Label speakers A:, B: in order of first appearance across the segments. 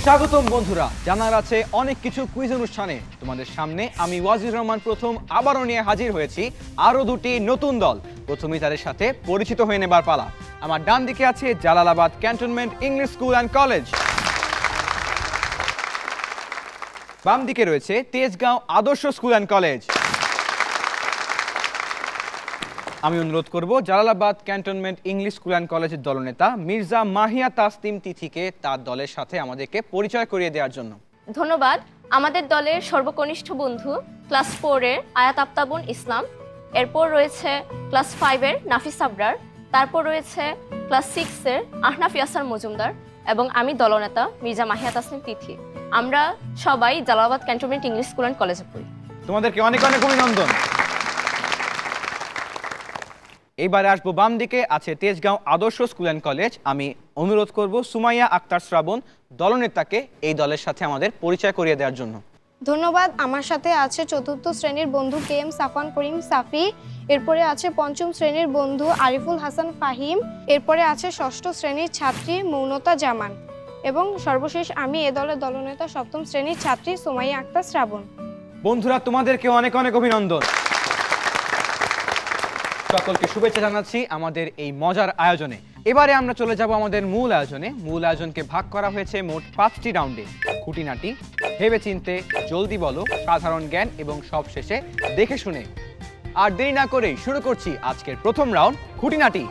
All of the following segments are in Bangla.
A: স্বাগতম বন্ধুরা, জানার আছে অনেক কিছু কুইজ অনুষ্ঠানে। তোমাদের সামনে আমি ওয়াজির রহমান প্রথম আবারও নিয়ে হাজির হয়েছি আরও দুটি নতুন দল। প্রথমেই তাদের সাথে পরিচিত হয়ে নেবার পালা। আমার ডান দিকে আছে Jalalabad cantonment English school and college, বাম দিকে রয়েছে তেজগাঁও আদর্শ স্কুল অ্যান্ড কলেজ। আমি অনুরোধ করব Jalalabad cantonment English school and কলেজের দলনেতা মির্জা মাহিয়া তাসনিম তিথিকে তার দলের সাথে আমাদেরকে পরিচয় করিয়ে দেওয়ার জন্য।
B: ধন্যবাদ। আমাদের দলের সর্বকনিষ্ঠ বন্ধু ক্লাস 4-এর আয়াত আফতাবুন ইসলাম, এরপর রয়েছে ক্লাস 5-এর নাফিস আবরার, তারপর রয়েছে ক্লাস 6-এর আহনাফ ইয়াসার মজুমদার এবং আমি দলনেতা মির্জা মাহিয়া তাসনিম তিথি। আমরা সবাই Jalalabad cantonment English school and কলেজে পড়ি।
A: তোমাদেরকে অনেক অনেক অভিনন্দন। এইবারে আসবো বাম দিকে আছে তেজগাঁও আদর্শ স্কুল অ্যান্ড কলেজ। আমি অনুরোধ করব সুমাইয়া আক্তার শ্রাবণ দলনেতাকে এই দলের সাথে আমাদের পরিচয় করিয়ে দেওয়ার জন্য।
C: ধন্যবাদ। আমার সাথে আছে চতুর্থ শ্রেণীর বন্ধু কে এম সাফান করিম সাফি, এরপরে আছে পঞ্চম শ্রেণীর বন্ধু আরিফুল হাসান ফাহিম, এরপরে আছে ষষ্ঠ শ্রেণীর ছাত্রী মৌনতা জামান এবং সর্বশেষ আমি এ দলের দলনেতা সপ্তম শ্রেণীর ছাত্রী সুমাইয়া আক্তার শ্রাবণ।
A: বন্ধুরা, তোমাদেরকে অনেক অনেক অভিনন্দন। সকলকে শুভেচ্ছা জানাচ্ছি আমাদের এই মজার আয়োজনে। এবারে আমরা চলে যাব আমাদের মূল আয়োজনে। মূল আয়োজনকে ভাগ করা হয়েছে মোট 5টি রাউন্ডে: খুঁটিনাটি, ভেবেচিন্তে, জলদি বলো, সাধারণ জ্ঞান এবং সবশেষে দেখে শুনে। আর দেরি না করেই শুরু করছি আজকের প্রথম রাউন্ড, খুঁটিনাটি।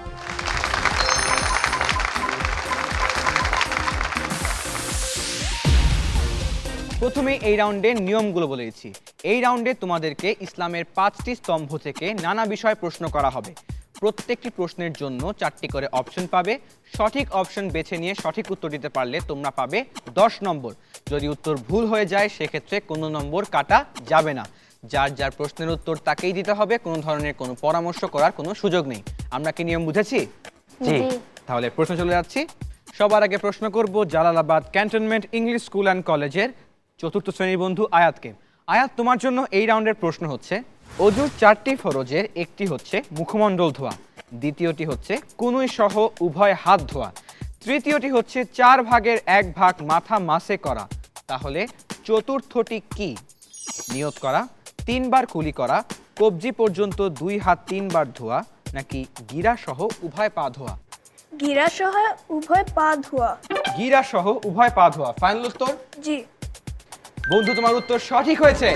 A: প্রথমে এই রাউন্ডের নিয়মগুলো বলে দিচ্ছি। এই রাউন্ডে তোমাদেরকে ইসলামের 5টি স্তম্ভ থেকে নানা বিষয়ে প্রশ্ন করা হবে। প্রত্যেকটি প্রশ্নের জন্য 4টি করে অপশন পাবে। সঠিক অপশন বেছে নিয়ে সঠিক উত্তর দিতে পারলে তোমরা পাবে 10 নম্বর। যদি উত্তর ভুল হয়ে যায় সেক্ষেত্রে কোনো নম্বর কাটা যাবে না। যার যার প্রশ্নের উত্তর তাকেই দিতে হবে, কোনো ধরনের কোনো পরামর্শ করার কোনো সুযোগ নেই। আমরা কি নিয়ম বুঝেছি?
B: জি।
A: তাহলে প্রশ্ন চলে যাচ্ছি। সবার আগে প্রশ্ন করব Jalalabad cantonment English school and কলেজের চতুর্থ শ্রেণীর বন্ধু আয়াতকে। আয়াত, তোমার জন্য এই রাউন্ডের প্রশ্ন হচ্ছে, অজুর 4টি ফরজের একটি হচ্ছে মুখমণ্ডল ধোয়া, দ্বিতীয়টি হচ্ছে কনুই সহ উভয় হাত ধোয়া, তৃতীয়টি হচ্ছে 4 ভাগের 1 ভাগ মাথা মাসে করা। তাহলে চতুর্থটি কি? নিয়ত করা, 3 বার কুলি করা, কবজি পর্যন্ত 2 হাত 3 বার ধোয়া, নাকি গিরা সহ উভয় পা ধোয়া?
D: গিরা সহ উভয় পা ধোয়া।
A: গিরা সহ উভয় পা ধোয়া ফাইনাল উত্তর?
D: জি।
A: বন্ধু, তোমার উত্তর সঠিক হয়েছে।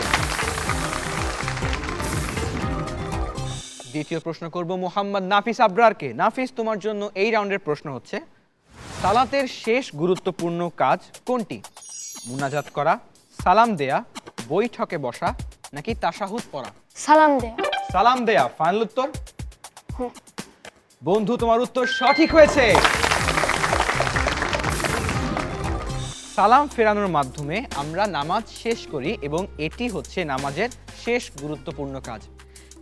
A: দ্বিতীয় প্রশ্ন করব মোহাম্মদ নাফিস আবরারকে। নাফিস, তোমার জন্য এই রাউন্ডের প্রশ্ন হচ্ছে, সালাতের শেষ গুরুত্বপূর্ণ কাজ কোনটি? মুনাজাত করা, সালাম দেয়া, বৈঠকে বসা, নাকি তাশাহুদ পড়া?
C: সালাম দে।
A: সালাম দেয়া ফাইনাল উত্তর? বন্ধু, তোমার উত্তর সঠিক হয়েছে। সালাম ফেরানোর মাধ্যমে আমরা নামাজ শেষ করি এবং এটি হচ্ছে নামাজের শেষ গুরুত্বপূর্ণ কাজ।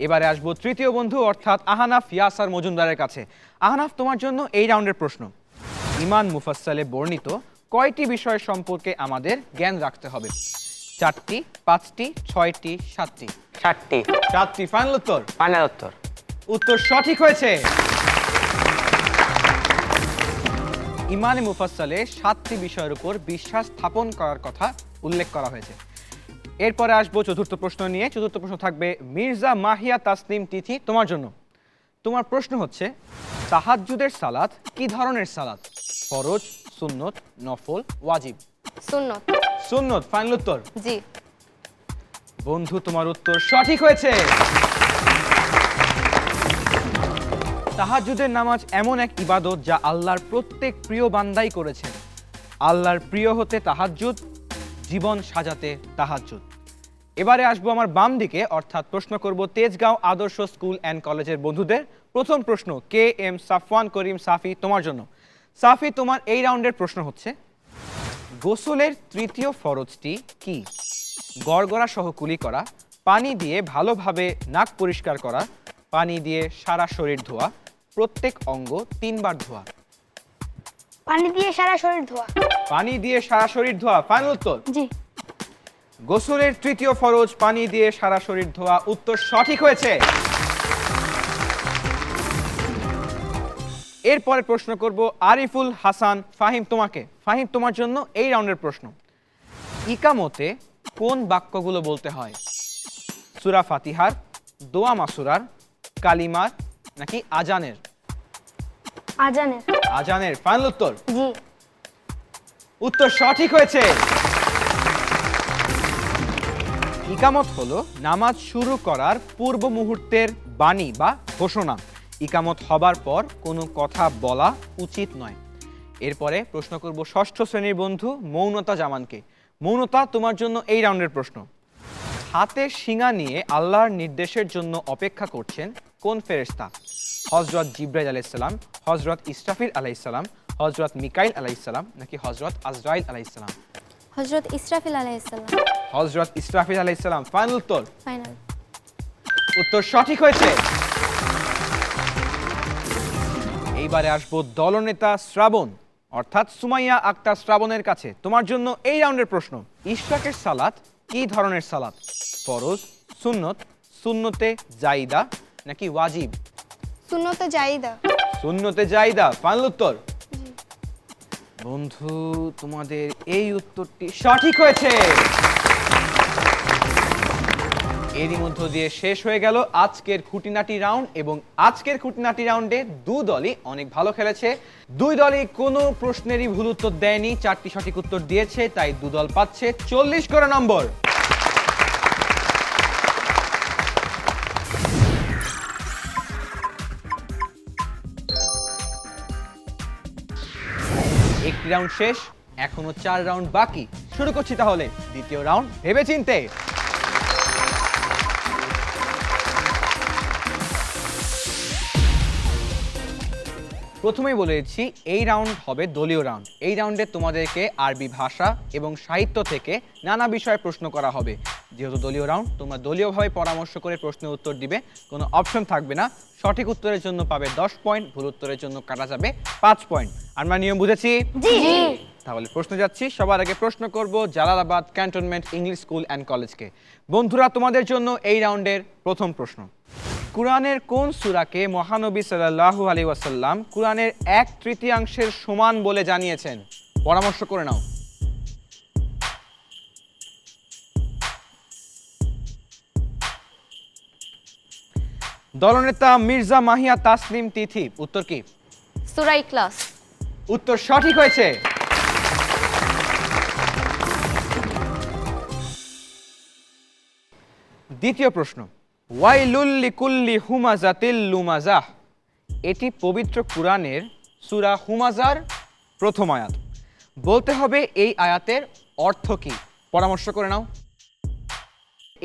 A: এবারে আসবো তৃতীয় বন্ধু অর্থাৎ আহনাফ ইয়াসার মজুমদারের কাছে। আহনাফ, তোমার জন্য এই রাউন্ডের প্রশ্ন, ইমান মুফাসসালে বর্ণিত কয়টি বিষয় সম্পর্কে আমাদের জ্ঞান রাখতে হবে? 4টি, 5টি, 6টি, 7টি?
E: 7টি।
A: 7টি ফাইনাল উত্তর?
E: ফাইনাল উত্তর।
A: উত্তর সঠিক হয়েছে। ইমানে মুফাসসালে 7টি বিষয়ের উপর বিশ্বাস স্থাপন করার কথা উল্লেখ করা হয়েছে। এরপরে আসবো চতুর্থ প্রশ্ন নিয়ে। চতুর্থ প্রশ্ন থাকবে মির্জা মাহিয়া তাসনিম তিথি, তোমার জন্য। তোমার প্রশ্ন হচ্ছে, তাহাজ্জুদের সালাত কি ধরনের সালাত? ফরজ, সুন্নত, নফল, ওয়াজিব?
B: সুন্নত।
A: সুন্নত ফাইনাল উত্তর?
B: জি।
A: বন্ধু, তোমার উত্তর সঠিক হয়েছে। তাহাজ্জুদের নামাজ এমন এক ইবাদত যা আল্লাহর প্রত্যেক প্রিয় বান্দাই করেছেন। আল্লাহর প্রিয় হতে তাহাজ্জুদ, জীবন সাজাতে তাহাজ্জুদ। এবারে আসবো আমার বাম দিকে অর্থাৎ প্রশ্ন করব তেজগাঁও আদর্শ স্কুল অ্যান্ড কলেজের বন্ধুদের। প্রথম প্রশ্ন কে এম সাফওয়ান করিম সাফি, তোমার জন্য। সাফি, তোমার এই রাউন্ডের প্রশ্ন হচ্ছে, গোসলের তৃতীয় ফরজটি কি? গড়গড়া সহ কুলি করা, পানি দিয়ে ভালোভাবে নাক পরিষ্কার করা, পানি দিয়ে সারা শরীর ধোয়া, প্রত্যেক অঙ্গ 3 বার ধোয়া?
C: পানি দিয়ে সারা শরীর ধোয়া।
A: পানি দিয়ে সারা শরীর ধোয়া ফাইনাল উত্তর?
C: জি।
A: গোসলের তৃতীয় ফরজ পানি দিয়ে সারা শরীর ধোয়া, উত্তর সঠিক হয়েছে। এরপরে প্রশ্ন করব আরিফুল হাসান ফাহিম তোমাকে। ফাহিম, তোমার জন্য এই রাউন্ডের প্রশ্ন। ইকামতে কোন বাক্যগুলো বলতে হয়? সূরা ফাতিহার, দোয়া মাসুরার, কালিমার নাকি আজানের?
C: আজানের।
A: আজানের। ফাইনাল উত্তর?
C: জি।
A: উত্তর সঠিক হয়েছে। ইকামত হলো নামাজ শুরু করার পূর্ব মুহূর্তের বাণী বা ঘোষণা। ইকামত হবার পর কোনো কথা বলা উচিত নয়। এরপরে প্রশ্ন করব ষষ্ঠ শ্রেণীর বন্ধু মৌনতা জামানকে। মৌনতা, তোমার জন্য এই রাউন্ডের প্রশ্ন। হাতে শিঙা নিয়ে আল্লাহর নির্দেশের জন্য অপেক্ষা করছেন কোন ফেরেশতা? হযরত জিবরাইল আলাইহিস সালাম, হযরত ইসরাফিল আলাইহিস সালাম, হযরত মিকাইল আলাইহিস সালাম নাকি হযরত আজরাইল আলাইহিস সালাম?
C: হযরত ইসরাফিল আলাইহিস সালাম।
A: হযরত ইসরাফিল আলাইহিস সালাম। ফাইনাল উত্তর?
C: ফাইনাল।
A: উত্তর সঠিক হয়েছে। এইবারে আসবো দলনেতা শ্রাবণ অর্থাৎ সুমাইয়া আক্তার শ্রাবণের কাছে। তোমার জন্য এই রাউন্ডের প্রশ্ন। ইশরাকের সালাত কি ধরনের সালাত? ফরজ, সুন্নত, সুন্নতে জাইদা নাকি ওয়াজিব?
C: সুন্নতে জাইদা।
A: সুন্নতে জাইদা। ফাইনাল উত্তর? বন্ধু, তোমাদের এই উত্তরটি সঠিক হয়েছে। এরই মধ্য দিয়ে শেষ হয়ে গেল আজকের খুঁটিনাটি রাউন্ড, এবং আজকের খুঁটিনাটি রাউন্ডে দু দলই অনেক ভালো খেলেছে। দুই দলই কোনো প্রশ্নেরই ভুল উত্তর দেয়নি, 4টি সঠিক উত্তর দিয়েছে, তাই দু দল পাচ্ছে 40 করে নম্বর। একটি রাউন্ড শেষ, এখনো 4 রাউন্ড বাকি। শুরু করছি তাহলে দ্বিতীয় রাউন্ড ভেবেচিন্তে। প্রথমেই বলেছি এই রাউন্ড হবে দলীয় রাউন্ড। এই রাউন্ডে তোমাদেরকে আরবি ভাষা এবং সাহিত্য থেকে নানা বিষয়ে প্রশ্ন করা হবে। যেহেতু দলীয় রাউন্ড, তোমরা দলীয়ভাবে পরামর্শ করে প্রশ্নের উত্তর দিবে, কোনো অপশন থাকবে না। সঠিক উত্তরের জন্য পাবে 10 পয়েন্ট, ভুল উত্তরের জন্য কাটা যাবে 5 পয়েন্ট। আমরা নিয়ম বুঝেছি?
C: জি।
A: তাহলে প্রশ্ন যাচ্ছি। সবার আগে প্রশ্ন করব Jalalabad cantonment English school and কলেজকে। বন্ধুরা, তোমাদের জন্য এই রাউন্ডের প্রথম প্রশ্ন। কুরআনের কোন সূরাকে মহানবী সাল্লাল্লাহু আলাইহি ওয়াসাল্লাম কুরআনের 1/3 সমান বলে জানিয়েছেন? পরামর্শ করে নাও। দলনেতা মির্জা মাহিয়া তাসলিম তিথি, উত্তর কি?
B: সূরা ইখলাস।
A: উত্তর সঠিক হয়েছে। দ্বিতীয় প্রশ্ন। ওয়াইলুল লিকুল্লি হুমাজাতিল লুমাজাহ, এটি পবিত্র কুরআনের সূরা হুমাজার প্রথম আয়াত। বলতে হবে এই আয়াতের অর্থ কি। পরামর্শ করে নাও।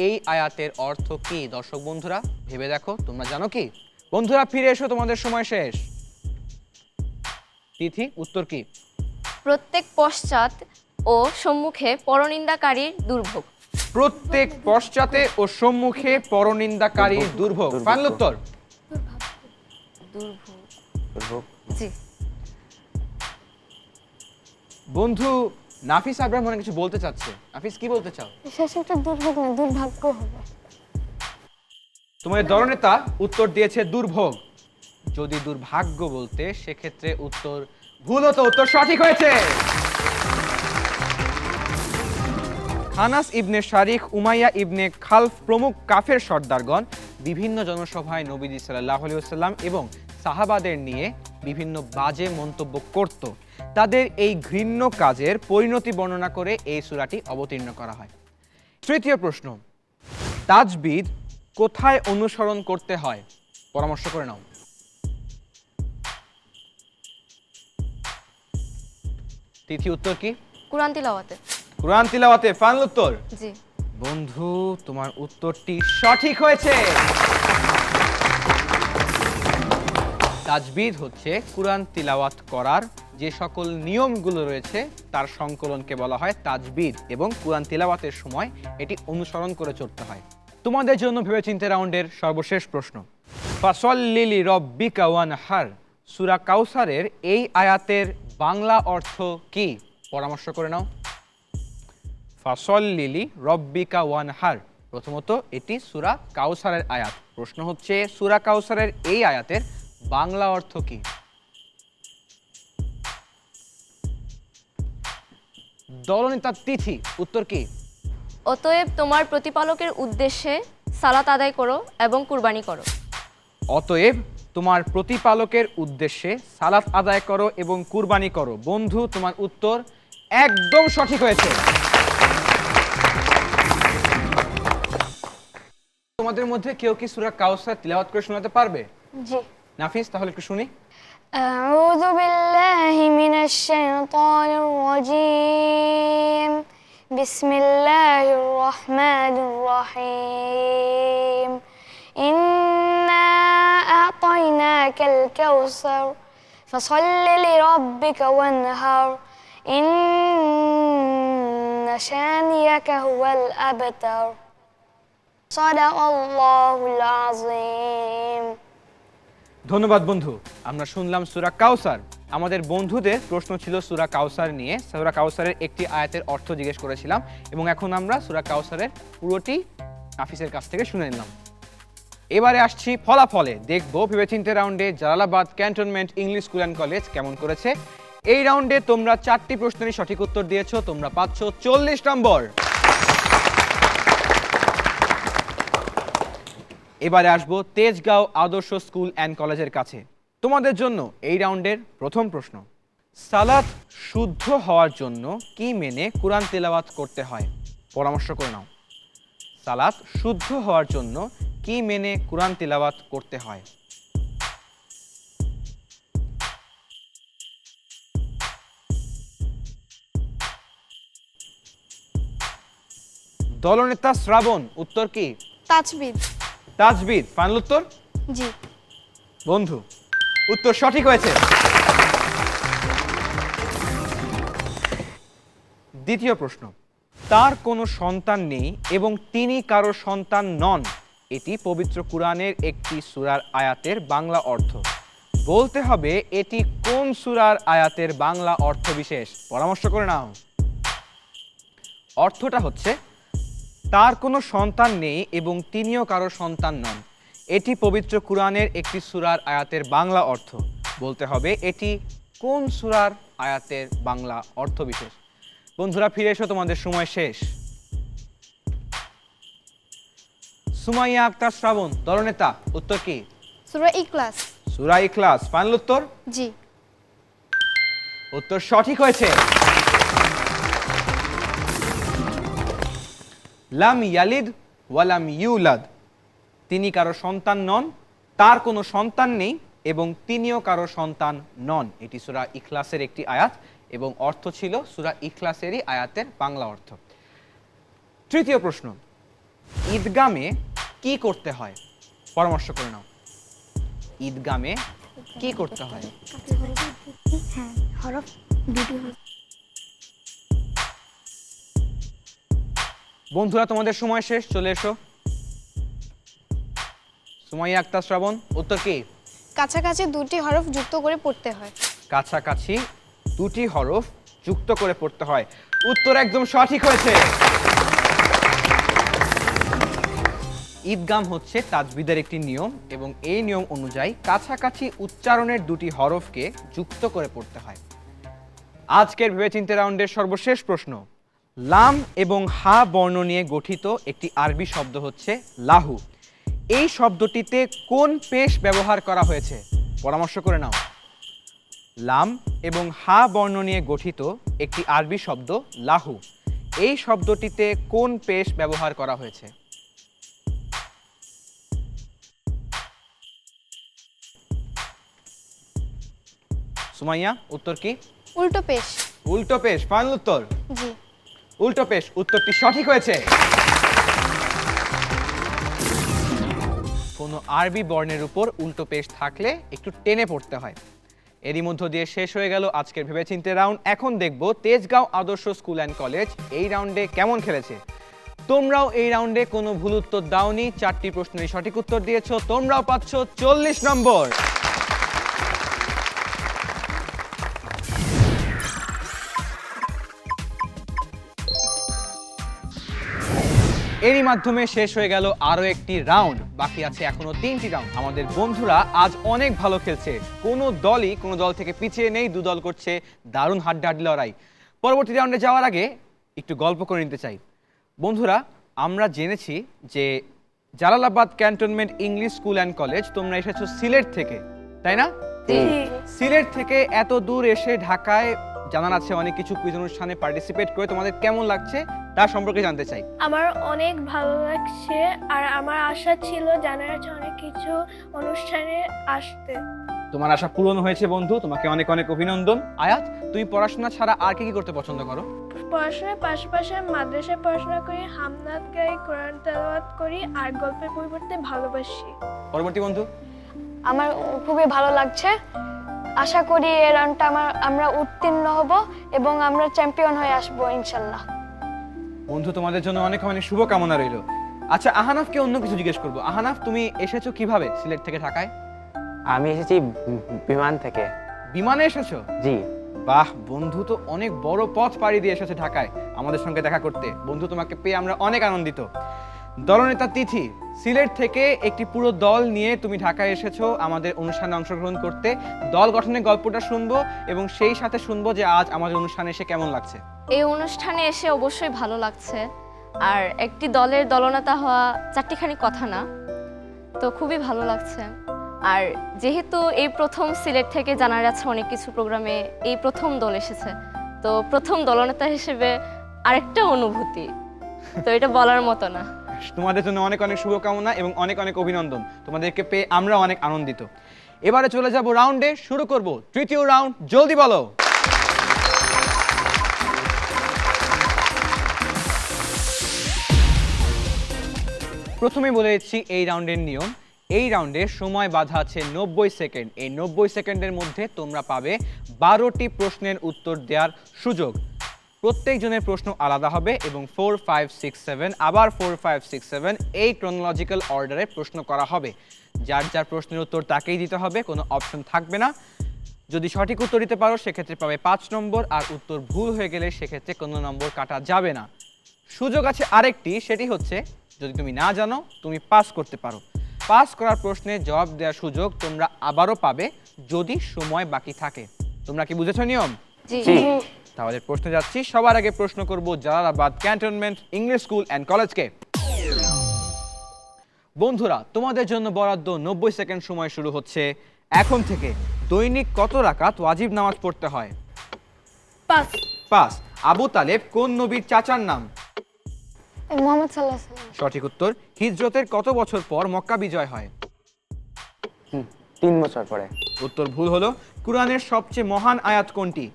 A: এই আয়াতের অর্থ কি? দর্শক বন্ধুরা ভেবে দেখো, তোমরা জানো কি? বন্ধুরা ফিরে এসো, তোমাদের সময় শেষ। তিথি, উত্তর কি?
B: প্রত্যেক পশ্চাৎ ও সম্মুখে পরনিন্দাকারীর দুর্ভোগ।
A: প্রত্যেক পশ্চাতে ও সম্মুখে পরনিন্দাকারীর দুর্ভোগ। ফাইনাল উত্তর?
B: দুর্ভোগ। জি।
A: বন্ধু নাফিস আবরার মনে কিছু বলতে চাচ্ছে। নাফিস, কি বলতে চাও?
C: শেষে একটা দুর্ভোগ না, দুর্ভাগ্য হবে।
A: তোমাদের দলনেতা উত্তর দিয়েছে দুর্ভোগ। যদি দুর্ভাগ্য বলতে, সেক্ষেত্রে উত্তর ভুল হতো। উত্তর সঠিক হয়েছে। খানাস ইবনে শারিখ, উমাইয়া ইবনে খালফ প্রমুখ কাফের সর্দারগণ বিভিন্ন জনসভায় নবীজি সাল্লাল্লাহু আলাইহি ওয়াসাল্লাম এবং সাহাবাদের নিয়ে বিভিন্ন বাজে মন্তব্য করত। তাদের এই ঘৃণ্য কাজের পরিণতি বর্ণনা করে এই সূরাটি অবতীর্ণ করা হয়। তৃতীয় প্রশ্ন। তাজবিদ কোথায় অনুসরণ করতে হয়? পরামর্শ করে নাও। তিথি, উত্তর কি?
B: কুরআন তিলাওয়াতে।
A: কুরআন তিলাওয়াতে। ফাইনাল উত্তর?
B: জি।
A: বন্ধু, তোমার উত্তরটি সঠিক হয়েছে। তাজবিদ হচ্ছে কুরআন তিলাওয়াত করার যে সকল নিয়মগুলো রয়েছে তার সংকলনকে বলা হয় তাজবিদ, এবং কুরআন তিলাওয়াতের সময় এটি অনুসরণ করে চলতে হয়। তোমাদের জন্য ভেবেচিন্তে রাউন্ডের সর্বশেষ প্রশ্ন। ফাসল্লি লিরাব্বিকা ওয়ানহার, সূরা কাউসারের এই আয়াতের বাংলা অর্থ কি? পরামর্শ করে নাও। ফাসল্লি লিরাব্বিকা ওয়ানহার, প্রথমত এটি সূরা কাউসারের আয়াত। প্রশ্ন হচ্ছে সূরা কাউসারের এই আয়াতের বাংলা অর্থ কি? দলনেতা তিথি, উত্তর কি?
B: অতএব তোমার প্রতিপালকের উদ্দেশ্যে সালাত আদায় করো এবং কুরবানি করো।
A: অতএব তোমার প্রতিপালকের উদ্দেশ্যে সালাত আদায় করো এবং কুরবানি করো। বন্ধু, তোমার উত্তর একদম সঠিক হয়েছে। তোমাদের মধ্যে কেউ কি সূরা কাউসার তিলাওয়াত করে শোনাতে পারবে?
C: জি।
A: নাফিস, তাহলে একটু শুনি।
C: أعوذ بالله من الشيطان الرجيم بسم الله الرحمن الرحيم إنا أعطيناك الكوثر فصل لربك وانهر إن شانيك هو الأبتر صدق الله العظيم।
A: ধন্যবাদ বন্ধু। আমরা শুনলাম সূরা কাউসার। আমাদের বন্ধুদের প্রশ্ন ছিল সূরা কাউসার নিয়ে। সূরা কাউসারের একটি আয়াতের অর্থ জিজ্ঞেস করেছিলাম এবং এখন আমরা সূরা কাউসারের পুরোটি নাফিসের কাছ থেকে শুনে নিলাম। এবারে আসছি ফলাফলে। দেখব ভেবেচিন্তে রাউন্ডে Jalalabad cantonment English school and college কেমন করেছে। এই রাউন্ডে তোমরা 4টি প্রশ্নেরই সঠিক উত্তর দিয়েছো, তোমরা পাচ্ছ 40 নম্বর। এবারে আসবো তেজগাঁও আদর্শ স্কুল অ্যান্ড কলেজের কাছে। তোমাদের জন্য এই রাউন্ডের প্রথম প্রশ্ন, সালাত শুদ্ধ হওয়ার জন্য কি মেনে কুরআন তেলাওয়াত করতে হয়? পরামর্শ করে নাও। সালাত শুদ্ধ হওয়ার জন্য কি মেনে কুরআন তেলাওয়াত করতে হয়? দলনেতা শ্রাবণ, উত্তর কি?
C: তাজবিদ।
A: তাজবিদ, ফাইনাল উত্তর?
C: জি।
A: বন্ধু, উত্তর সঠিক হয়েছে। দ্বিতীয় প্রশ্ন, তার কোনো সন্তান নেই এবং তিনি কারো সন্তান নন, এটি পবিত্র কুরআনের একটি সূরার আয়াতের বাংলা অর্থ। বলতে হবে এটি কোন সূরার আয়াতের বাংলা অর্থ বিশেষ। পরামর্শ করে নাও। অর্থটা হচ্ছে, তার কোনো সন্তান নেই এবং তিনিও কারো সন্তান নন, এটি পবিত্র কুরআনের একটি সূরার আয়াতের বাংলা অর্থ। বলতে হবে এটি কোন সূরার আয়াতের বাংলা অর্থ বিশেষ। বন্ধুরা ফিরে এসো, তোমাদের সময় শেষ। সুমাইয়া আক্তার শ্রাবণ, দলনেতা, উত্তর কি?
C: সূরা ইখলাস।
A: সূরা ইখলাস, ফাইনাল উত্তর?
C: জি।
A: উত্তর সঠিক হয়েছে। লাম ইয়ালিদ ওয়ালাম ইউলাদ, তিনি কারো সন্তান নন, তার কোনো সন্তান নেই এবং তিনিও কারো সন্তান নন, এটি সূরা ইখলাসের একটি আয়াত এবং অর্থ ছিল সূরা ইখলাসেরই আয়াতের বাংলা অর্থ। তৃতীয় প্রশ্ন, ঈদগামে কি করতে হয়? পরামর্শ করে নাও। ঈদগামে কি করতে হয়?
D: হ্যাঁ, হরফ দুটি হরফ।
A: বন্ধুরা তোমাদের সময় শেষ, চলে এসো। সুমাইয়া আক্তার শ্রাবণ, উত্তর কি?
C: কাছাকাছি দুটি হরফ যুক্ত করে পড়তে হয়।
A: কাছাকাছি দুটি হরফ যুক্ত করে পড়তে হয়, উত্তর একদম সঠিক হয়েছে। ঈদগাম হচ্ছে তাজবিদের একটি নিয়ম এবং এই নিয়ম অনুযায়ী কাছাকাছি উচ্চারণের দুটি হরফকে যুক্ত করে পড়তে হয়। আজকের ভেবেচিন্তে রাউন্ডের সর্বশেষ প্রশ্ন, লাম এবং হা বর্ণ নিয়ে গঠিত একটি আরবি শব্দ হচ্ছে লাহু, এই শব্দটিতে কোন পেশ ব্যবহার করা হয়েছে? পরামর্শ করে নাও। লাম এবং হা বর্ণ নিয়ে গঠিত একটি আরবি শব্দ লাহু, এই শব্দটিতে কোন পেশ ব্যবহার করা হয়েছে? সুমাইয়া, উত্তর কি?
C: উল্টো পেশ।
A: উল্টো পেশ, ফাইনাল উত্তর?
C: জি।
A: উল্টো পেশ, উত্তরটি সঠিক হয়েছে। কোনো আরবি বর্ণের উপর উল্টো পেশ থাকলে একটু টেনে পড়তে হয়। এরই মধ্য দিয়ে শেষ হয়ে গেল আজকের ভেবেচিন্তে রাউন্ড। এখন দেখব তেজগাঁও আদর্শ স্কুল অ্যান্ড কলেজ এই রাউন্ডে কেমন খেলেছে। তোমরাও এই রাউন্ডে কোনো ভুল উত্তর দাওনি, 4টি প্রশ্নের সঠিক উত্তর দিয়েছো, তোমরাও পাচ্ছ 40 নম্বর। এরই মাধ্যমে শেষ হয়ে গেল আরো একটি রাউন্ড, বাকি আছে এখনো 3টি রাউন্ড। আমাদের বন্ধুরা আজ অনেক ভালো খেলছে, কোনো দল থেকে পিছিয়ে নেই, দু দল করছে দারুণ হাড্ডাহাড্ডি লড়াই। পরবর্তী রাউন্ডে যাওয়ার আগে একটু গল্প করে নিতে চাই। বন্ধুরা, আমরা জেনেছি যে Jalalabad cantonment English school and college, তোমরা এসেছো সিলেট থেকে, তাই না? সিলেট থেকে এত দূর এসে ঢাকায় জানার আছে অনেক কিছু কুইজ অনুষ্ঠানে পার্টিসিপেট করে তোমাদের কেমন লাগছে তার সম্পর্কে জানতে চাই।
E: আমার অনেক ভালো লাগছে, আর আমার আশা ছিল জানার আছে অনেক কিছু অনুষ্ঠানে আসতে।
A: তোমার আশা পূরণ হয়েছে বন্ধু, তোমাকে অনেক অনেক অভিনন্দন। আয়াত, তুমি পড়াশোনা ছাড়া আর কি কি করতে পছন্দ করো?
E: পড়াশোনার পাশাপাশি মাদ্রাসায় পড়াশোনা করি, হামনাত গাই, কোরআন তেলাওয়াত করি, আর গল্পের বই পড়তে ভালোবাসি।
A: পরবর্তী বন্ধু।
F: আমার খুবই ভালো লাগছে। আশা করি এই রাউন্ডটা আমরা উত্তীর্ণ হব এবং আমরা চ্যাম্পিয়ন হয়ে আসবো ইনশাল্লাহ।
A: বন্ধু, তোমাদের জন্য অনেক অনেক শুভকামনা রইল। আচ্ছা, আহানাফকে অন্য কিছু জিজ্ঞেস করবো। আহানাফ, তুমি এসেছো কিভাবে সিলেট থেকে ঢাকায়?
G: আমি এসেছি বিমান থেকে।
A: বিমানে এসেছো?
G: জি।
A: বাহ, বন্ধু তো অনেক বড় পথ পাড়ি দিয়ে এসেছে ঢাকায় আমাদের সঙ্গে দেখা করতে। বন্ধু, তোমাকে পেয়ে আমরা অনেক আনন্দিত। দলনেতা তিথি, সিলেট থেকে একটি পুরো দল নিয়ে তুমি ঢাকায় এসেছো আমাদের অনুষ্ঠানে অংশগ্রহণ করতে। দল গঠনের গল্পটা শুনবো এবং সেই সাথে শুনবো যে আজ আমাদের অনুষ্ঠানে এসে কেমন লাগছে।
B: এই অনুষ্ঠানে এসে অবশ্যই ভালো লাগছে, আর একটি দলের দলনেতা হওয়া চারটিখানি কথা না, তো খুবই ভালো লাগছে। আর যেহেতু এই প্রথম সিলেট থেকে জানার আছে অনেক কিছু প্রোগ্রামে এই প্রথম দল এসেছে, তো প্রথম দলনেতা হিসেবে আরেকটা অনুভূতি, তো এটা বলার মতো না।
A: তোমাদের জন্য অনেক অনেক শুভকামনা এবং অনেক অনেক অভিনন্দন। তোমাদেরকে পেয়ে আমরা অনেক আনন্দিত। এবারে চলে যাব রাউন্ডে, শুরু করব তৃতীয় রাউন্ড। জলদি বলো। প্রথমে বলে দিচ্ছি এই রাউন্ডের নিয়ম। এই রাউন্ডে সময় বাঁধা আছে 90 সেকেন্ড। এই 90 সেকেন্ডের মধ্যে তোমরা পাবে 12টি প্রশ্নের উত্তর দেওয়ার সুযোগ। প্রত্যেকজনের প্রশ্ন আলাদা হবে এবং 4, 5, 6, 7 আবার 4, 5, 6, 7 এই ক্রনোলজিক্যাল অর্ডারে প্রশ্ন করা হবে। যার যার প্রশ্নের উত্তর তাকেই দিতে হবে, কোনো অপশন থাকবে না। যদি সঠিক উত্তর দিতে পারো সেক্ষেত্রে পাবে 5 নম্বর, আর উত্তর ভুল হয়ে গেলে সেক্ষেত্রে কোনো নম্বর কাটা যাবে না। সুযোগ আছে আরেকটি, সেটি হচ্ছে যদি তুমি না জানো তুমি পাস করতে পারো। পাস করার প্রশ্নে জবাব দেওয়ার সুযোগ তোমরা আবারও পাবে যদি সময় বাকি থাকে। তোমরা কি বুঝেছো নিয়ম?
B: জি।
A: তাহলে প্রশ্নে যাচ্ছি। সবার আগে প্রশ্ন করব Jalalabad cantonment English school and কলেজকে। বন্ধুরা, তোমাদের জন্য বরাদ্দ 90 সেকেন্ড সময় শুরু হচ্ছে এখন থেকে। দৈনিক কত রাকাত ওয়াজিব নামাজ পড়তে হয়?
E: 5।
A: 5। আবু তালেব কোন নবীর চাচার নাম?
F: মোহাম্মদ সাল্লাল্লাহু আলাইহি ওয়াসাল্লাম।
A: সঠিক উত্তর। হিজরতের কত বছর পর মক্কা বিজয় হয়?
G: 3 বছর পরে।
A: উত্তর ভুল হলো। কুরআনের সবচেয়ে মহান আয়াত কোনটি?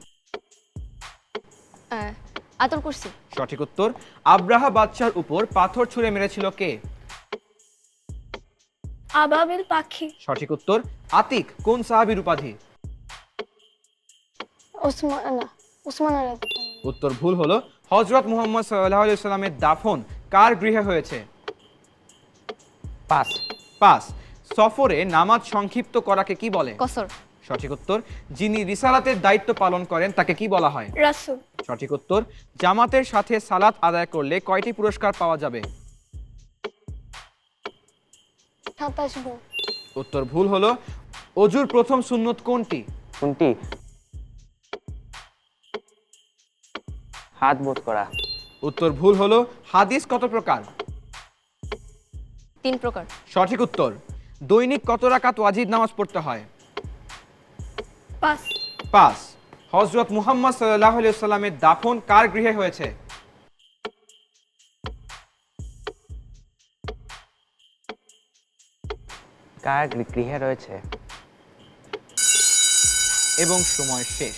B: আতর কুরসি।
A: সঠিক উত্তর। আব্রাহা বাদশার উপর পাথর ছুঁড়ে মেরেছিল কে?
E: আবাবিল পাখি।
A: সঠিক উত্তর। আতিক কোন সাহাবীর উপাধি?
F: উসমান।
A: উত্তর ভুল হলো। হযরত মুহাম্মদ সাল্লাল্লাহু আলাইহি ওয়াসাল্লামের দাফন কার গৃহে হয়েছে?
G: 5।
A: 5। সফরে নামাজ সংক্ষিপ্ত করাকে কি বলে?
B: কসর।
A: সঠিক উত্তর। যিনি রিসালাতের দায়িত্ব পালন করেন তাকে কি বলা হয়?
E: রাসূল।
A: সঠিক উত্তর। জামাতের সাথে সালাত আদায় করলে কয়টি পুরস্কার পাওয়া যাবে?
F: 27 গুণ।
A: উত্তর ভুল হলো। অজুর প্রথম সুন্নত কোনটি?
G: কোনটি? হাত বোধ করা।
A: উত্তর ভুল হলো। হাদিস কত প্রকার?
B: 3 প্রকার।
A: সঠিক উত্তর। দৈনিক কত রাকাত ওয়াজিব নামাজ পড়তে হয়?
E: 5।
A: 5। হযরত মুহাম্মদ সাল্লাল্লাহু আলাইহি ওয়াসাল্লামের দাফন কার গৃহে হয়েছে?
G: কার গৃহে রয়েছে?
A: এবং সময় শেষ।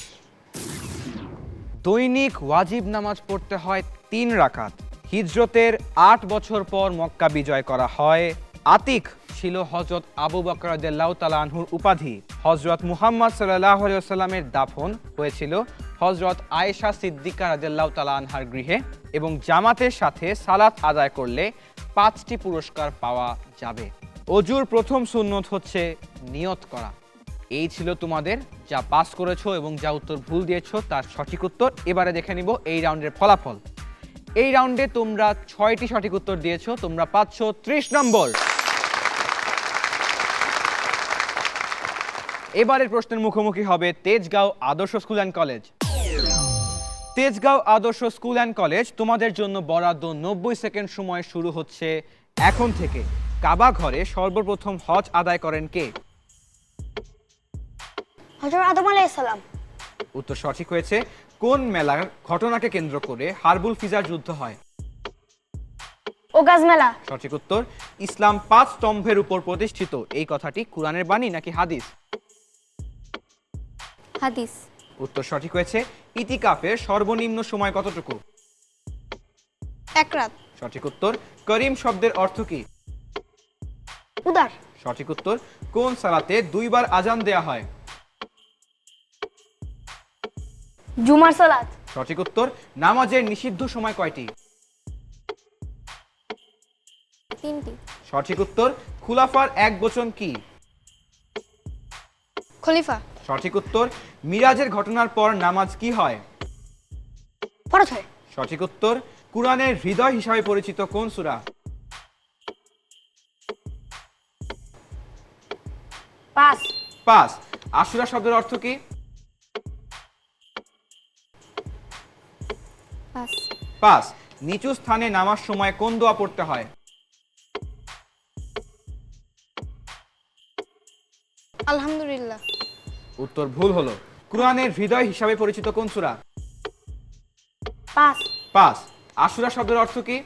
A: দৈনিক ওয়াজিব নামাজ পড়তে হয় 3 রাকাত। হিজরতের 8 বছর পর মক্কা বিজয় করা হয়। আতিক ছিল হযরত আবু বকর রাদিয়াল্লাহু তাআলা আনহুর উপাধি। হযরত মুহাম্মদ সাল্লাল্লাহু আলাইহি ওয়াসাল্লামের দাফন হয়েছিল হযরত আয়েশা সিদ্দিকা রাদিয়াল্লাহু তাআলা আনহার গৃহে। এবং জামাতের সাথে সালাত আদায় করলে 5টি পুরস্কার পাওয়া যাবে। অজুর প্রথম সুন্নত হচ্ছে নিয়ত করা। এই ছিল তোমাদের যা পাস করেছো এবং যা উত্তর ভুল দিয়েছো তার সঠিক উত্তর। এবারে দেখে নিব এই রাউন্ডের ফলাফল। এই রাউন্ডে তোমরা 6টি সঠিক উত্তর দিয়েছো, তোমরা পাচ্ছ 30 নম্বর। এবারের প্রশ্নের মুখোমুখি হবে তেজগাঁও আদর্শ স্কুল অ্যান্ড কলেজ। তেজগাঁও আদর্শ স্কুল অ্যান্ড কলেজ, তোমাদের জন্য বরাদ্দ 90 সেকেন্ড সময় শুরু হচ্ছে এখন থেকে। কাবা ঘরে সর্বপ্রথম হজ আদায় করেন কে?
D: হযরত আদম আলাইহিস সালাম।
A: উত্তর সঠিক হয়েছে। কোন মেলার ঘটনাকে কেন্দ্র করে হারবুল ফিজার যুদ্ধ হয়?
F: ওগাজ মেলা।
A: সঠিক উত্তর। ইসলাম 5 স্তম্ভের উপর প্রতিষ্ঠিত, এই কথাটি কোরআনের বাণী নাকি হাদিস?
B: হাদিস।
A: উত্তর সঠিক হয়েছে। ইতিকাফের সর্বনিম্ন সময় কতটুকু?
C: 1 রাত।
A: সঠিক উত্তর। করিম শব্দের অর্থ কি?
D: উদার।
A: সঠিক উত্তর। কোন সালাতে 2 বার আজান দেয়া হয়?
F: জুমার সালাত।
A: সঠিক উত্তর। নামাজের নিষিদ্ধ সময় কয়টি?
B: 3টি।
A: সঠিক উত্তর। খুলাফার এক বচন কি?
C: খলিফা।
A: সঠিক উত্তর। মিরাজের ঘটনার পর নামাজ কি হয়?
D: ফরজ হয়।
A: সঠিক উত্তর। কুরআনের হৃদয় হিসাবে পরিচিত কোন সূরা?
F: পাঁচ।
A: 5। আশুরা শব্দের অর্থ কি?
B: পাঁচ।
A: 5। নিচু স্থানে নামার সময় কোন দোয়া পড়তে হয়?
C: আলহামদুলিল্লাহ।
A: উত্তর ভুল হলো। কুরআনের হৃদয় হিসাবে পরিচিত কোন সূরা?
F: পাঁচ।
A: 5। আশুরা শব্দের অর্থ কি?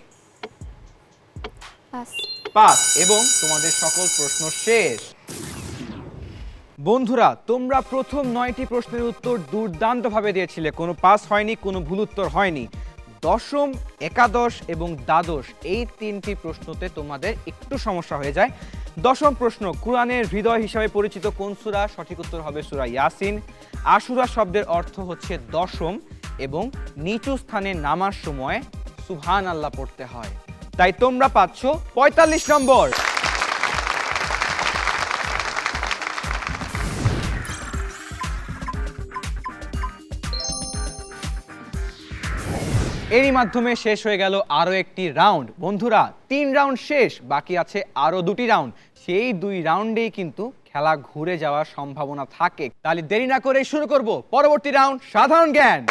B: পাঁচ।
A: 5। এবং তোমাদের সকল প্রশ্ন শেষ। বন্ধুরা, তোমরা প্রথম 9টি প্রশ্নের উত্তর দুর্দান্তভাবে দিয়েছিলে, কোনো পাস হয়নি, কোনো ভুল উত্তর হয়নি। দশম, একাদশ এবং দ্বাদশ এই 3টি প্রশ্নতে তোমাদের একটু সমস্যা হয়ে যায়। দশম প্রশ্ন, কুরআনের হৃদয় হিসাবে পরিচিত কোন সূরা? সঠিক উত্তর হবে সূরা ইয়াসিন। আশুরা শব্দের অর্থ হচ্ছে দশম এবং নিচু স্থানে নামার সময় সুবহানাল্লাহ পড়তে হয়। তাই তোমরা পাচ্ছ 45 নম্বর। এরই মাধ্যমে শেষ হয়ে গেল আরো একটি রাউন্ড। বন্ধুরা, 3 রাউন্ড শেষ, বাকি আছে আরো 2টি রাউন্ড। সেই 2 রাউন্ডেই কিন্তু খেলা ঘুরে যাওয়ার সম্ভাবনা থাকে। তাহলে দেরি না করে শুরু করব পরবর্তী রাউন্ড, সাধারণ জ্ঞান।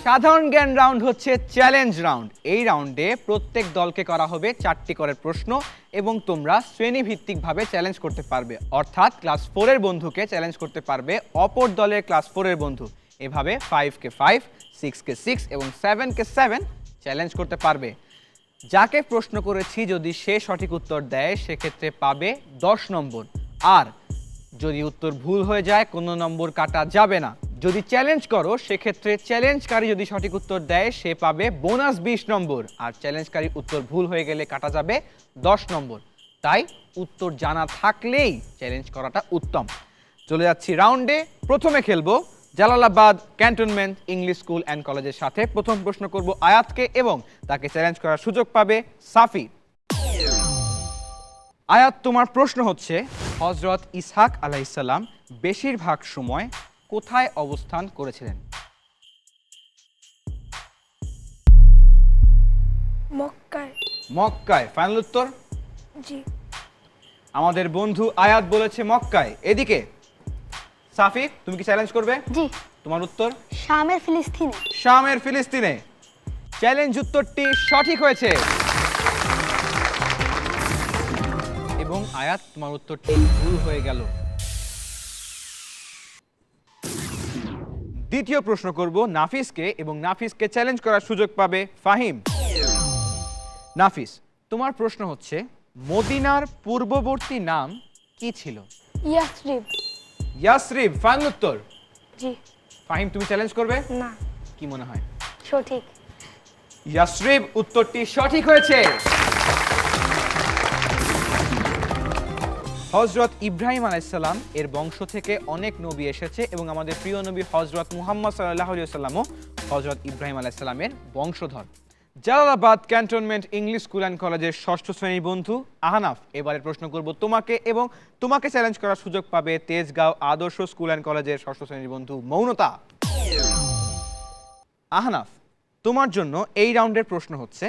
A: সাধারণ জ্ঞান রাউন্ড হচ্ছে চ্যালেঞ্জ রাউন্ড। এই রাউন্ডে প্রত্যেক দলকে করা হবে 4টি করে প্রশ্ন এবং তোমরা শ্রেণীভিত্তিকভাবে চ্যালেঞ্জ করতে পারবে, অর্থাৎ ক্লাস 4 এর বন্ধুকে চ্যালেঞ্জ করতে পারবে অপর দলের ক্লাস 4 এর বন্ধু। এভাবে 5 কে 5, 6 কে 6 এবং 7 কে 7 চ্যালেঞ্জ করতে পারবে। যাকে প্রশ্ন করেছি যদি সে সঠিক উত্তর দেয় সেক্ষেত্রে পাবে 10 নম্বর, আর যদি উত্তর ভুল হয়ে যায় কোনো নম্বর কাটা যাবে না। যদি চ্যালেঞ্জ করো সেক্ষেত্রে চ্যালেঞ্জকারী যদি সঠিক উত্তর দেয় সে পাবে বোনাস 20 নম্বর, আর চ্যালেঞ্জকারীর উত্তর ভুল হয়ে গেলে কাটা যাবে 10 নম্বর। তাই উত্তর জানা থাকলেই চ্যালেঞ্জ করাটা উত্তম। চলে যাচ্ছি রাউন্ডে। প্রথমে খেলবো Jalalabad cantonment English school and কলেজের সাথে। প্রথম প্রশ্ন করব আয়াতকে এবং তাকে চ্যালেঞ্জ করার সুযোগ পাবে সাফি। আয়াত, তোমার প্রশ্ন হচ্ছে হযরত ইসহাক আলাইহিস সালাম বেশিরভাগ সময় কোথায় অবস্থান করেছিলেন?
E: মক্কায়।
A: মক্কায়। ফাইনাল উত্তর?
E: জি।
A: আমাদের বন্ধু আয়াত বলেছে মক্কায়। এদিকে সাফি, তুমি কি চ্যালেঞ্জ করবে?
D: জি।
A: তোমার উত্তর?
D: শামের ফিলিস্তিনে।
A: শামের ফিলিস্তিনে। চ্যালেঞ্জ উত্তরটি সঠিক হয়েছে এবং আয়াত তোমার উত্তরটি ভুল হয়ে গেল। দ্বিতীয় প্রশ্ন করব নাফিসকে এবং নাফিসকে চ্যালেঞ্জ করার সুযোগ পাবে ফাহিম। নাফিস, তোমার প্রশ্ন হচ্ছে মদিনার পূর্ববর্তী নাম কি ছিল?
F: ইয়াসরিব।
A: ইয়াসরিব। ফাইনাল উত্তর?
F: জি।
A: ফাহিম, তুমি চ্যালেঞ্জ করবে?
F: না।
A: কি মনে হয়?
F: সঠিক।
A: ইয়াসরিব উত্তরটি সঠিক হয়েছে। হযরত ইব্রাহিম আলাইহিস সালাম এর বংশ থেকে অনেক নবী এসেছে এবং আমাদের প্রিয় নবী হযরত মুহাম্মদ সাল্লাল্লাহু আলাইহি ওয়াসাল্লামও হযরত ইব্রাহিম আলাইহিস সালামের বংশধর। Jalalabad cantonment English school and কলেজের 6ষ্ঠ শ্রেণীর বন্ধু আহনাফ, এবারে প্রশ্ন করব তোমাকে এবং তোমাকে চ্যালেঞ্জ করার সুযোগ পাবে তেজগাঁও আদর্শ স্কুল অ্যান্ড কলেজের 6ষ্ঠ শ্রেণীর বন্ধু মৌনতা। আহনাফ, তোমার জন্য এই রাউন্ডের প্রশ্ন হচ্ছে,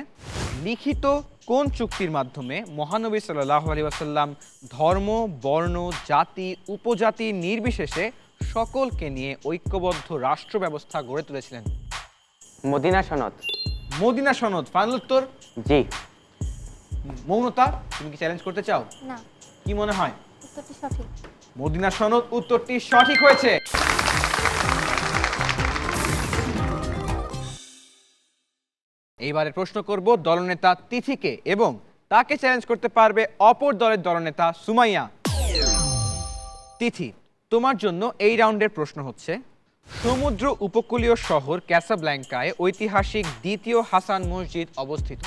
A: লিখিত কোন চুক্তির মাধ্যমে মহানবী সাল্লাল্লাহু আলাইহি ওয়াসাল্লাম ধর্ম, বর্ণ, জাতি, উপজাতি নির্বিশেষে সকলকে নিয়ে ঐক্যবদ্ধ রাষ্ট্র ব্যবস্থা গড়ে তুলেছিলেন?
G: মদিনা সনদ।
A: মদিনা সনদ ফাইনাল উত্তর?
G: জি।
A: মৌনতা, তুমি কি চ্যালেঞ্জ করতে চাও?
D: না,
A: কি মনে হয়?
D: উত্তরটি সঠিক।
A: মদিনা সনদ উত্তরটি সঠিক হয়েছে। এইবারে প্রশ্ন করব দলনেতা তিথিকে এবং তাকে চ্যালেঞ্জ করতে পারবে অপর দলের দলনেতা সুমাইয়া। তিথি, তোমার জন্য এই রাউন্ডের প্রশ্ন হচ্ছে, সমুদ্র উপকূলীয় শহর ক্যাসাব্ল্যাঙ্কায় ঐতিহাসিক দ্বিতীয় হাসান মসজিদ অবস্থিত।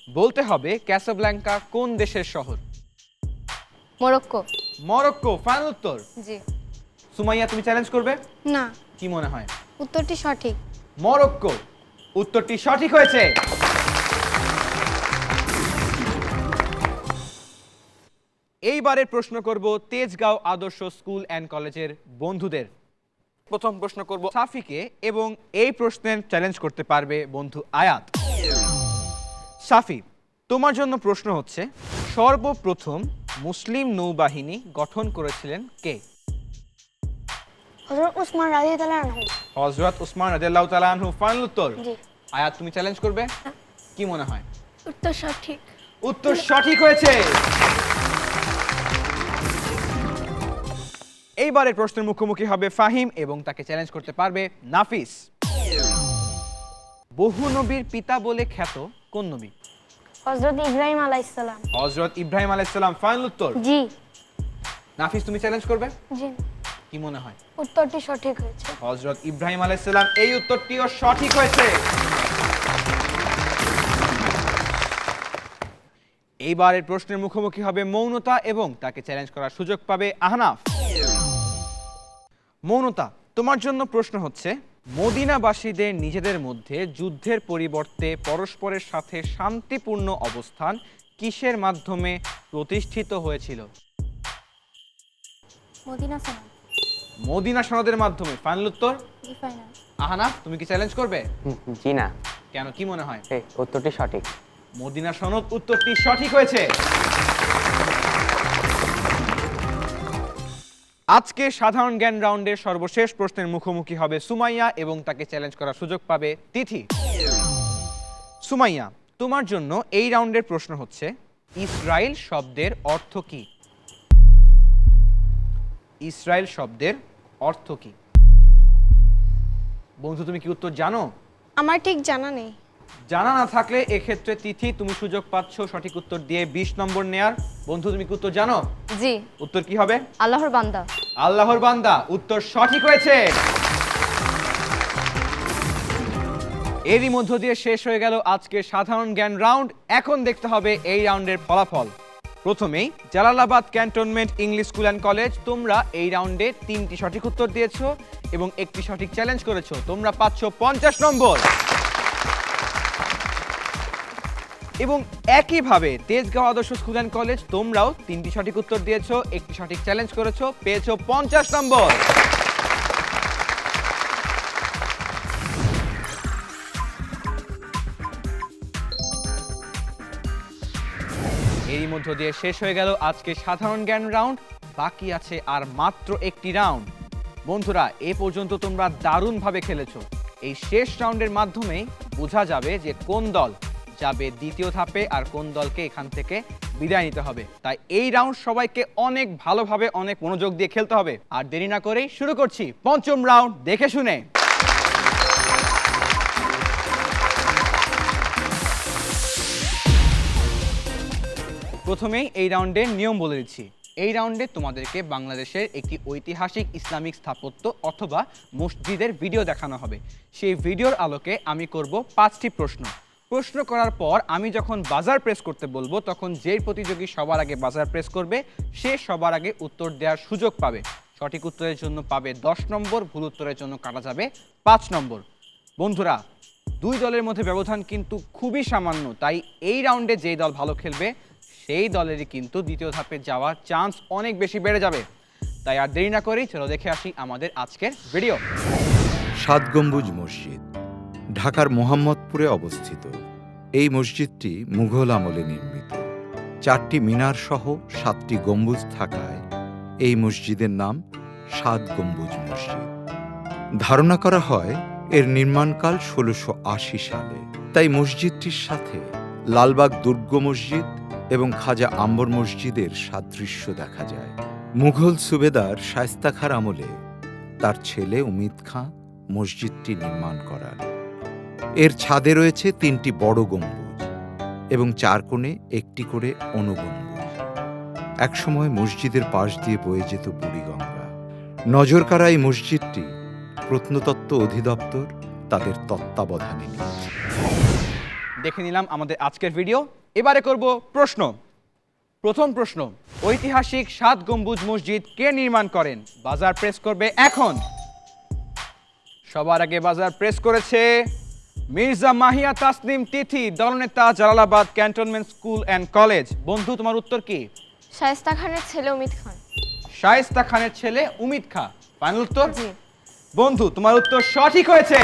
A: বলতে হবে ক্যাসাব্ল্যাঙ্কা কোন দেশের শহর?
B: মরক্কো।
A: মরক্কো ফাইনাল উত্তর?
B: জি।
A: সুমাইয়া, তুমি চ্যালেঞ্জ করবে?
C: না,
A: কি মনে হয়?
C: উত্তরটি সঠিক।
A: মরক্কো উত্তরটি সঠিক হয়েছে। এইবারের প্রশ্ন করব তেজগাঁও আদর্শ স্কুল অ্যান্ড কলেজের বন্ধুদের। প্রথম প্রশ্ন করব সাফিকে এবং এই প্রশ্নের চ্যালেঞ্জ করতে পারবে বন্ধু আয়াত। সাফি, তোমার জন্য প্রশ্ন হচ্ছে, সর্বপ্রথম মুসলিম নৌবাহিনী গঠন করেছিলেন কে?
D: হযরত উসমান রাদিয়াল্লাহু আনহু।
A: হযরত উসমান রাদিয়াল্লাহু তাআলা আনহু ফাইনাল উত্তর?
D: জি।
A: আয়াত, তুমি চ্যালেঞ্জ করবে? কি মনে হয়?
E: উত্তর সঠিক।
A: উত্তর সঠিক হয়েছে। এইবারের প্রশ্নের মুখোমুখি হবে ফাহিম এবং তাকে চ্যালেঞ্জ করতে পারবে নাফিস। বহু নবীর পিতা বলে খ্যাত কোন নবী?
D: হযরত ইব্রাহিম আলাইহিস সালাম।
A: হযরত ইব্রাহিম আলাইহিস সালাম ফাইনাল উত্তর?
D: জি।
A: নাফিস, তুমি চ্যালেঞ্জ করবে?
F: জি,
A: কি মনে হয়?
F: উত্তরটি সঠিক হয়েছে।
A: হযরত ইব্রাহিম আলাইহিস সালাম, এই উত্তরটিও সঠিক হয়েছে। এইবারের প্রশ্নের মুখোমুখি হবে মৌনতা এবং তাকে চ্যালেঞ্জ করার সুযোগ পাবে আহনাফ। মৌনতা, তোমার জন্য প্রশ্ন হচ্ছে, মদিনাবাসীদের নিজেদের মধ্যে যুদ্ধের পরিবর্তে পরস্পরের সাথে শান্তিপূর্ণ অবস্থান কিসের মাধ্যমে প্রতিষ্ঠিত হয়েছিল?
D: মদিনা সনদ।
A: মদিনা সনদের মাধ্যমে ফাইনাল উত্তর?
D: জি, ফাইনাল।
A: আহনাফ, তুমি কি চ্যালেঞ্জ করবে?
G: জি না।
A: কেন, কি মনে হয়?
G: এই উত্তরটি সঠিক।
A: মদিনা সনদ উত্তরটি সঠিক হয়েছে। আজকে সাধারণ জ্ঞান রাউন্ডের সর্বশেষ প্রশ্নের মুখোমুখি হবে সুমাইয়া এবং তাকে চ্যালেঞ্জ করার সুযোগ পাবে তিথি। সুমাইয়া, তোমার জন্য এই রাউন্ডের প্রশ্ন হচ্ছে, ইসরাইল শব্দের অর্থ কি? ইসরাইল শব্দের অর্থ কি? বন্ধু, তুমি কি উত্তর জানো?
C: আমার ঠিক জানা নেই।
A: জানা না থাকলে এক্ষেত্রে তিথি তুমি সুযোগ পাচ্ছ সঠিক উত্তর দিয়ে 20 নম্বর নেয়ার। বন্ধু, তুমি কি উত্তর জানো?
B: জি।
A: উত্তর কি হবে?
B: আল্লাহর বান্দা।
A: আল্লাহর বান্দা উত্তর সঠিক হয়েছে। এরই মধ্য দিয়ে শেষ হয়ে গেল আজকের সাধারণ জ্ঞান রাউন্ড। এখন দেখতে হবে এই রাউন্ডের ফলাফল। প্রথমেই Jalalabad cantonment English school and college, তোমরা এই রাউন্ডে 3টি সঠিক উত্তর দিয়েছো এবং একটি সঠিক চ্যালেঞ্জ করেছো। তোমরা পাচ্ছ 50 নম্বর। এবং একইভাবে তেজগাঁও আদর্শ স্কুল অ্যান্ড কলেজ, তোমরাও 3টি সঠিক উত্তর দিয়েছো, একটি সঠিক চ্যালেঞ্জ করেছো, পেয়েছো 50 নম্বর। এরই মধ্য দিয়ে শেষ হয়ে গেল আজকে সাধারণ জ্ঞান রাউন্ড। বাকি আছে আর মাত্র একটি রাউন্ড। বন্ধুরা, এ পর্যন্ত তোমরা দারুণভাবে খেলেছো। এই শেষ রাউন্ডের মাধ্যমেই বোঝা যাবে যে কোন দল যাবে দ্বিতীয় ধাপে আর কোন দলকে এখান থেকে বিদায় নিতে হবে। তাই এই রাউন্ড সবাইকে অনেক ভালোভাবে অনেক মনোযোগ দিয়ে খেলতে হবে। আর দেরি না করেই শুরু করছি পঞ্চম রাউন্ড, দেখে শুনে। প্রথমেই এই রাউন্ডের নিয়ম বলে দিচ্ছি। এই রাউন্ডে তোমাদেরকে বাংলাদেশের একটি ঐতিহাসিক ইসলামিক স্থাপত্য অথবা মসজিদের ভিডিও দেখানো হবে। সেই ভিডিওর আলোকে আমি করব 5টি প্রশ্ন। প্রশ্ন করার পর আমি যখন বাজার প্রেস করতে বলবো তখন যেই প্রতিযোগী সবার আগে বাজার প্রেস করবে সে সবার আগে উত্তর দেওয়ার সুযোগ পাবে। সঠিক উত্তরের জন্য পাবে 10 নম্বর, ভুল উত্তরের জন্য কাটা যাবে 5 নম্বর। বন্ধুরা, দুই দলের মধ্যে ব্যবধান কিন্তু খুবই সামান্য, তাই এই রাউন্ডে যেই দল ভালো খেলবে সেই দলেরই কিন্তু দ্বিতীয় ধাপে যাওয়ার চান্স অনেক বেশি বেড়ে যাবে। তাই আর দেরি না করেই চলো দেখে আসি আমাদের আজকের ভিডিও।
H: 7 গম্বুজ মসজিদ ঢাকার মোহাম্মদপুরে অবস্থিত। এই মসজিদটি মুঘল আমলে নির্মিত। 4টি মিনার সহ 7টি গম্বুজ থাকায় এই মসজিদের নাম 7 গম্বুজ মসজিদ। ধারণা করা হয় এর নির্মাণকাল 1680 সালে। তাই মসজিদটির সাথে লালবাগ দুর্গ মসজিদ এবং খাজা আম্বর মসজিদের সাদৃশ্য দেখা যায়। মুঘল সুবেদার শায়েস্তা খাঁর আমলে তার ছেলে উমিদ খাঁ মসজিদটি নির্মাণ করান। এর ছাদে রয়েছে 3টি বড় গম্বুজ এবং 4 কোণে একটি করে অনুগম্বুজ। একসময় মসজিদের পাশ দিয়ে বয়ে যেত বুড়িগঙ্গা। নজরকাড়া এই মসজিদটি প্রত্নতত্ত্ব অধিদপ্তর তাদের তত্ত্বাবধানে নিয়েছে।
A: দেখে নিলাম আমাদের আজকের ভিডিও। এবারে করব প্রশ্ন। প্রথম প্রশ্ন, ঐতিহাসিক 7 গম্বুজ মসজিদ কে নির্মাণ করেন? বাজার প্রেস করবে এখন। সবার আগে বাজার প্রেস করেছে মির্জা মাহিয়া তাসনিম তিথি, দলনেতা, Jalalabad cantonment school and college. বন্ধু, তোমার উত্তর কি?
B: শায়েস্তা খানের ছেলে উমিদ খান।
A: শায়েস্তা খানের ছেলে উমিদ খাঁ, ফাইনাল উত্তর?
B: জি।
A: বন্ধু, তোমার উত্তর সঠিক হয়েছে।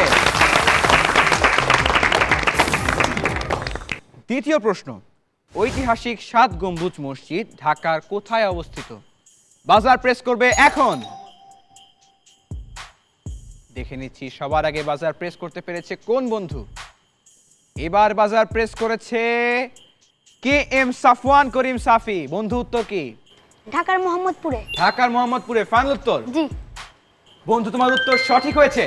A: দ্বিতীয় প্রশ্ন, ঐতিহাসিক 7 গম্বুজ মসজিদ ঢাকার কোথায় অবস্থিত? বাজার প্রেস করবে এখন। দেখে নিচ্ছি সবার আগে বাজার প্রেস করতে পেরেছে কোন বন্ধু। এবার বাজার প্রেস করেছে কে এম সাফওয়ান করিম সাফি। বন্ধু, উত্তর কি?
D: ঢাকার মোহাম্মদপুরে।
A: ঢাকার মোহাম্মদপুরে, ফাইনাল উত্তর?
D: জি।
A: বন্ধু, তোমার উত্তর সঠিক হয়েছে।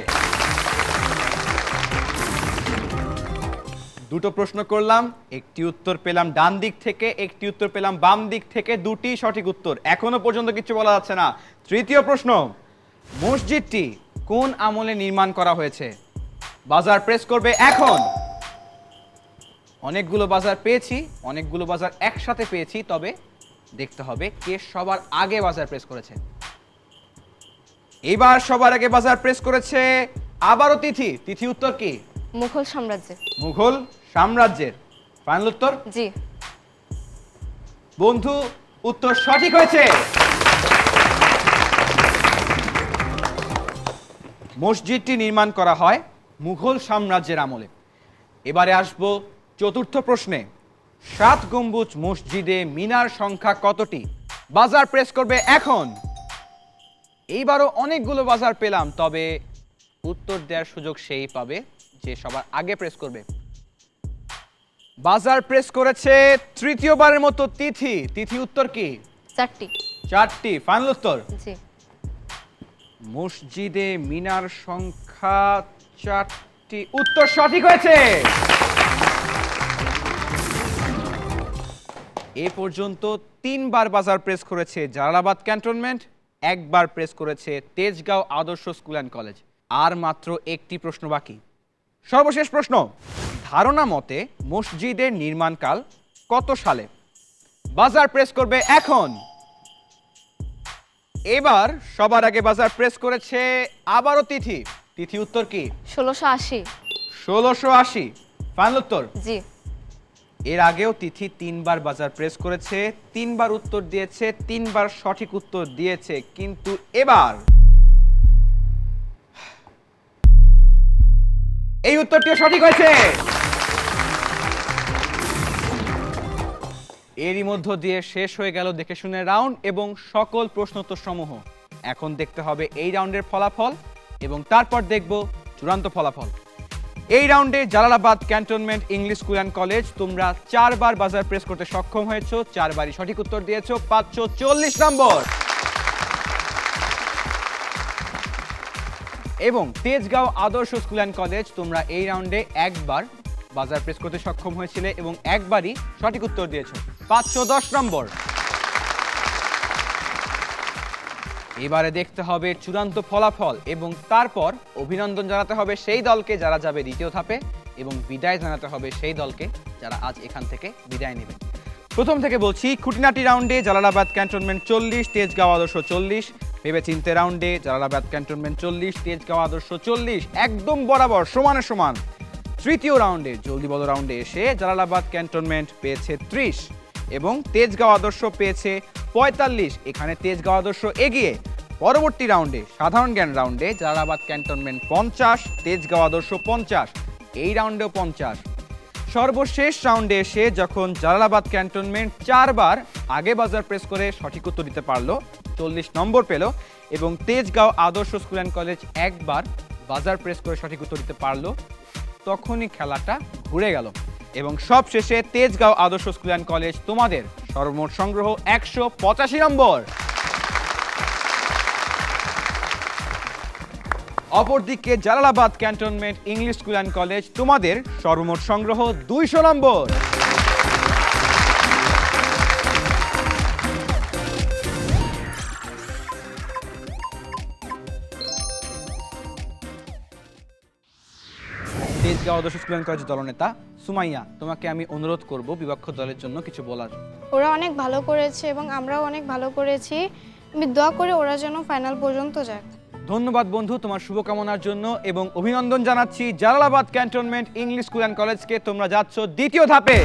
A: দুটো প্রশ্ন করলাম, একটি উত্তর পেলাম ডান দিক থেকে, একটি উত্তর পেলাম বাম দিক থেকে, দুটি সঠিক উত্তর। এখনো পর্যন্ত কিছু বলা যাচ্ছে না। তৃতীয় প্রশ্ন, মসজিদটি কোন আমলে নির্মাণ করা হয়েছে? বাজার প্রেস করবে এখন। অনেকগুলো বাজার পেয়েছি, অনেকগুলো বাজার একসাথে পেয়েছি, তবে দেখতে হবে কে সবার আগে বাজার প্রেস করেছে। এবার সবার আগে বাজার প্রেস করেছে আবারও তিথি। তিথি, উত্তর কি?
B: মুঘল সাম্রাজ্যে।
A: মুঘল সাম্রাজ্যের, ফাইনাল উত্তর?
B: জি।
A: বন্ধু, উত্তর সঠিক হয়েছে। মসজিদটি নির্মাণ করা হয় মুঘল সাম্রাজ্যের আমলে। এবারে আসব চতুর্থ প্রশ্নে। 7 গম্বুজ মসজিদে মিনার সংখ্যা কতটি? বাজার প্রেস করবে এখন। এইবারও অনেকগুলো বাজার পেলাম, তবে উত্তর দেওয়ার সুযোগ সেই পাবে যে সবার আগে প্রেস করবে। বাজার প্রেস করেছে তৃতীয়বারের মতো তিথি। তিথি, উত্তর কি?
B: 4টি।
A: 4টি, ফাইনাল উত্তর?
B: জি।
A: মসজিদে মিনার সংখ্যা 4টি, উত্তর সঠিক হয়েছে। এ পর্যন্ত 3বার বাজার প্রেস করেছে জালালাবাদ ক্যান্টনমেন্ট, 1বার প্রেস করেছে তেজগাঁও আদর্শ স্কুল অ্যান্ড কলেজ। আর মাত্র একটি প্রশ্ন বাকি। সর্বশেষ প্রশ্ন, ধারণা মতে মসজিদের নির্মাণকাল কত সালে? বাজার প্রেস করবে এখন। এবার সবার আগে বাজার প্রেস করেছে আবারও তিথি। তিথি, উত্তর কি?
B: 1680।
A: 1680, ফাইনাল উত্তর?
B: জি।
A: এর আগেও তিথি 3বার বাজার প্রেস করেছে, 3বার উত্তর দিয়েছে, 3বার সঠিক উত্তর দিয়েছে, কিন্তু এবার এই উত্তরটিও সঠিক হয়েছে। এরই মধ্য দিয়ে শেষ হয়ে গেল দেখে শুনে রাউন্ড এবং সকল প্রশ্নোত্তর সমূহ। এখন দেখতে হবে এই রাউন্ডের ফলাফল এবং তারপর দেখব চূড়ান্ত ফলাফল। এই রাউন্ডে Jalalabad cantonment English school and college, তোমরা 4বার বাজার প্রেস করতে সক্ষম হয়েছো, 4বারই সঠিক উত্তর দিয়েছো, 540 নম্বর। এবং তেজগাঁও আদর্শ স্কুল অ্যান্ড কলেজ, তোমরা এই রাউন্ডে 1বার বাজার প্রেস করতে সক্ষম হয়েছিলে এবং 1বারই সঠিক উত্তর দিয়েছো, 510 নম্বর। এবারে দেখতে হবে চূড়ান্ত ফলাফল এবং তারপর অভিনন্দন জানাতে হবে সেই দলকে যারা যাবে দ্বিতীয় ধাপে এবং বিদায় জানাতে হবে সেই দলকে যারা আজ এখান থেকে বিদায় নেবে। প্রথম থেকে বলছি, খুঁটিনাটি রাউন্ডে জালালাবাদ ক্যান্টনমেন্ট 40, তেজগাঁও আদর্শ 40। ভেবেচিন্তে রাউন্ডে জালালাবাদ ক্যান্টনমেন্ট 40, তেজগাঁও আদর্শ 40, একদম বরাবর সমানে সমান। তৃতীয় রাউন্ডে জলদি বলো রাউন্ডে এসে জালালাবাদ ক্যান্টনমেন্ট পেয়েছে 30 এবং তেজগাঁও আদর্শ পেয়েছে 45। এখানে তেজগাঁও আদর্শ এগিয়ে। পরবর্তী রাউন্ডে সাধারণ জ্ঞান রাউন্ডে জালালাবাদ ক্যান্টনমেন্ট 50, তেজগাঁও আদর্শ 50। এই রাউন্ডেও 50। সর্বশেষ রাউন্ডে এসে যখন জালালাবাদ ক্যান্টনমেন্ট 4 বার আগে বাজার প্রেস করে সঠিক উত্তর দিতে পারলো, 40 নম্বর পেল, এবং তেজগাঁও আদর্শ স্কুল অ্যান্ড কলেজ একবার বাজার প্রেস করে সঠিক উত্তর দিতে পারলো, তখনই খেলাটা ঘুরে গেল এবং সবশেষে তেজগাঁও আদর্শ স্কুল অ্যান্ড কলেজ তোমাদের সর্বমোট সংগ্রহ 185 নম্বর। অপরদিকে Jalalabad cantonment English school and college তোমাদের সর্বমোট সংগ্রহ 200 নম্বর। তেজগাঁও আদর্শ স্কুল অ্যান্ড কলেজ দলনেতা সুমাইয়া, তোমাকে আমি অনুরোধ করব বিপক্ষ দলের জন্য কিছু বলার।
C: ওরা অনেক ভালো করেছে এবং আমরাও অনেক ভালো করেছি। আমি দোয়া করি ওরা যেন ফাইনাল পর্যন্ত যাক।
A: ধন্যবাদ বন্ধু তোমার শুভকামনার জন্য এবং অভিনন্দন জানাচ্ছি Jalalabad cantonment English school and কলেজকে। তোমরা যাচ্ছ দ্বিতীয় ধাপে।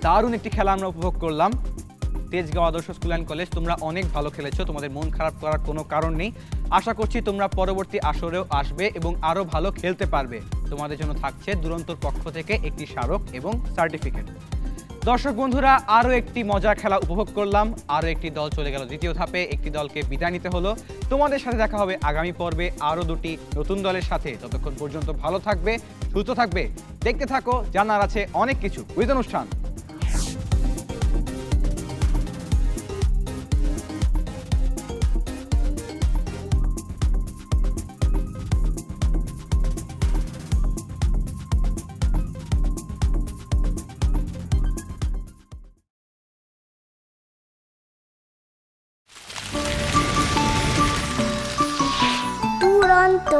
A: দারুণ একটি খেলা আমরা উপভোগ করলাম। তেজগাঁও আদর্শ স্কুল অ্যান্ড কলেজ তোমরা অনেক ভালো খেলেছো, তোমাদের মন খারাপ করার কোনো কারণ নেই। আশা করছি তোমরা পরবর্তী আসরেও আসবে এবং আরও ভালো খেলতে পারবে। তোমাদের জন্য থাকছে দুরন্তর পক্ষ থেকে একটি স্মারক এবং সার্টিফিকেট। দর্শক বন্ধুরা, আরও একটি মজার খেলা উপভোগ করলাম। আরও একটি দল চলে গেল দ্বিতীয় ধাপে, একটি দলকে বিদায় নিতে হলো। তোমাদের সাথে দেখা হবে আগামী পর্বে আরও দুটি নতুন দলের সাথে। ততক্ষণ পর্যন্ত ভালো থাকবে, সুস্থ থাকবে, দেখতে থাকো জানার আছে অনেক কিছু উইথ অনুষ্ঠান।
D: দুরন্ত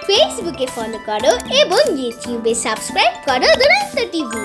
D: ফেসবুকে ফলো করো এবং ইউটিউবে সাবস্ক্রাইব করো দুরন্ত টিভি।